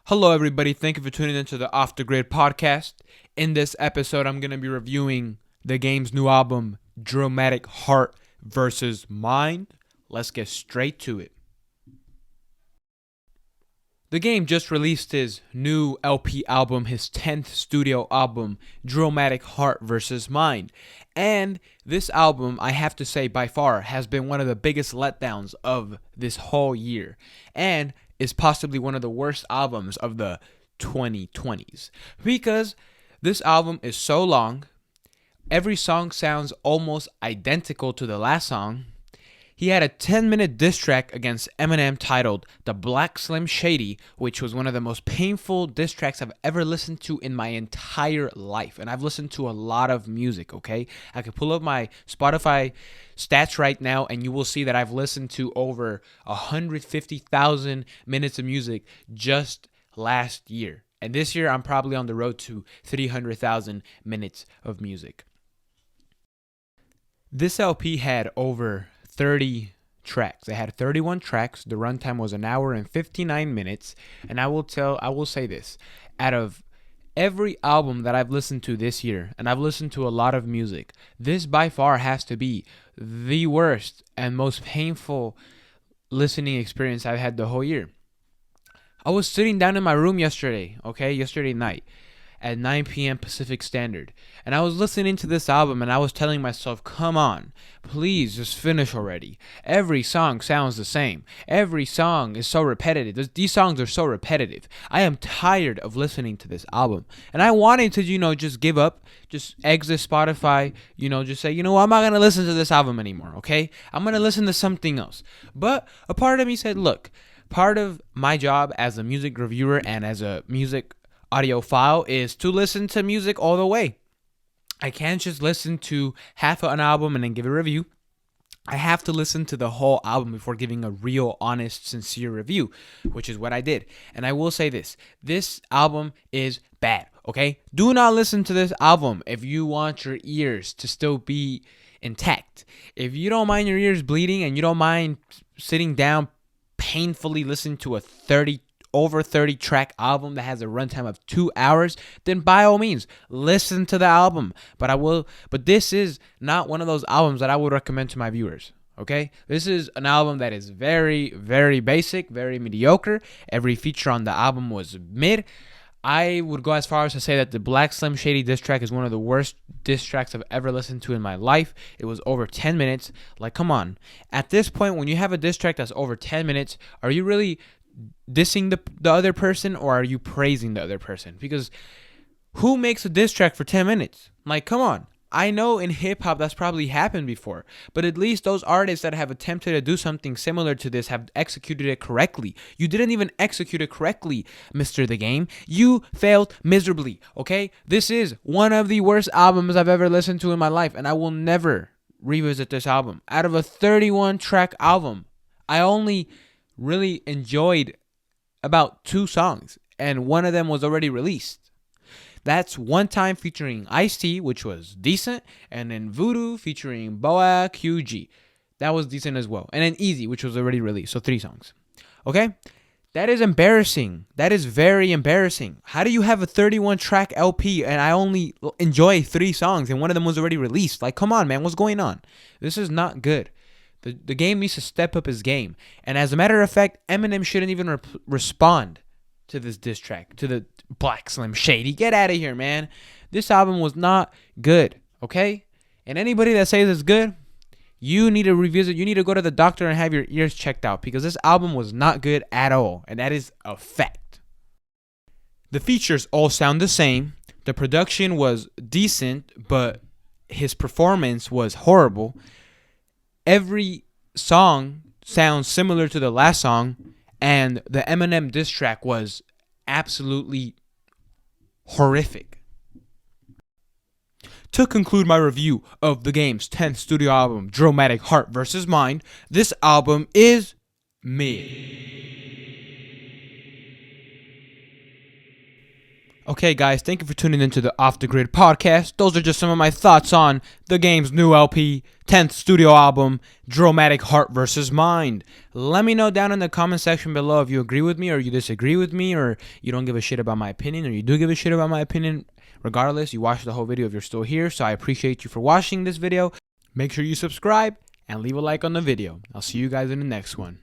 Hello, everybody. Thank you for tuning into the Off the Grid podcast. In this episode, I'm going to be reviewing the game's new album, DRILLMATIC Heart versus Mind. Let's get straight to it. The game just released his new LP album, his 10th studio album, DRILLMATIC Heart vs. Mind. And this album, I have to say, by far, has been one of the biggest letdowns of this whole year. And is possibly one of the worst albums of the 2020s. Because this album is so long, every song sounds almost identical to the last song. He had a 10-minute diss track against Eminem titled The Black Slim Shady, which was one of the most painful diss tracks I've ever listened to in my entire life. And I've listened to a lot of music, okay? I could pull up my Spotify stats right now, and you will see that I've listened to over 150,000 minutes of music just last year. And this year, I'm probably on the road to 300,000 minutes of music. This LP had over 30 tracks. It had 31 tracks. The runtime was 1 hour and 59 minutes. And I will say this. Out of every album that I've listened to this year, and I've listened to a lot of music, this by far has to be the worst and most painful listening experience I've had the whole year. I was sitting down in my room yesterday night, at 9 p.m. Pacific Standard. And I was listening to this album and I was telling myself, come on, please just finish already. Every song sounds the same. Every song is so repetitive. These songs are so repetitive. I am tired of listening to this album. And I wanted to, just give up, just exit Spotify, just say, I'm not going to listen to this album anymore, okay? I'm going to listen to something else. But a part of me said, look, part of my job as a music reviewer and as a music audiophile is to listen to music all the way. I can't just listen to half of an album and then give a review. I have to listen to the whole album before giving a real, honest, sincere review, which is what I did. And I will say this album is bad, okay? Do not listen to this album if you want your ears to still be intact. If you don't mind your ears bleeding and you don't mind sitting down painfully listening to a over 30 track album that has a runtime of 2 hours, then by all means listen to the album. But this is not one of those albums that I would recommend to my viewers. Okay, this is an album that is very, very basic, very mediocre. Every feature on the album was mid. I would go as far as to say that the Black Slim Shady diss track is one of the worst diss tracks I've ever listened to in my life. It was over 10 minutes. Like, come on. At this point, when you have a diss track that's over 10 minutes, are you really dissing the other person, or are you praising the other person? Because who makes a diss track for 10 minutes? Like, come on. I know in hip-hop that's probably happened before, but at least those artists that have attempted to do something similar to this have executed it correctly. You didn't even execute it correctly, Mr. The Game. You failed miserably, okay? This is one of the worst albums I've ever listened to in my life, and I will never revisit this album. Out of a 31-track album, I only really enjoyed about 2 songs, and one of them was already released. That's One Time featuring Ice-T, which was decent, and then Voodoo featuring Boa QG. That was decent as well. And then Easy, which was already released. So 3 songs. Okay? That is embarrassing. That is very embarrassing. How do you have a 31-track LP and I only enjoy 3 songs and one of them was already released? Like, come on, man. What's going on? This is not good. The game needs to step up his game. And as a matter of fact, Eminem shouldn't even respond to this diss track, to the Black Slim Shady. Get out of here, man. This album was not good, okay? And anybody that says it's good, you need to revisit. You need to go to the doctor and have your ears checked out, because this album was not good at all, and that is a fact. The features all sound the same. The production was decent, but his performance was horrible. Every song sounds similar to the last song, and the Eminem diss track was absolutely horrific. To conclude my review of the game's 10th studio album, DRILLMATIC Heart vs. Mind, this album is mid. Okay, guys, thank you for tuning into the Off the Grid podcast. Those are just some of my thoughts on the game's new LP, 10th studio album, DRILLMATIC Heart vs. Mind. Let me know down in the comment section below if you agree with me or you disagree with me or you don't give a shit about my opinion or you do give a shit about my opinion. Regardless, you watched the whole video if you're still here, so I appreciate you for watching this video. Make sure you subscribe and leave a like on the video. I'll see you guys in the next one.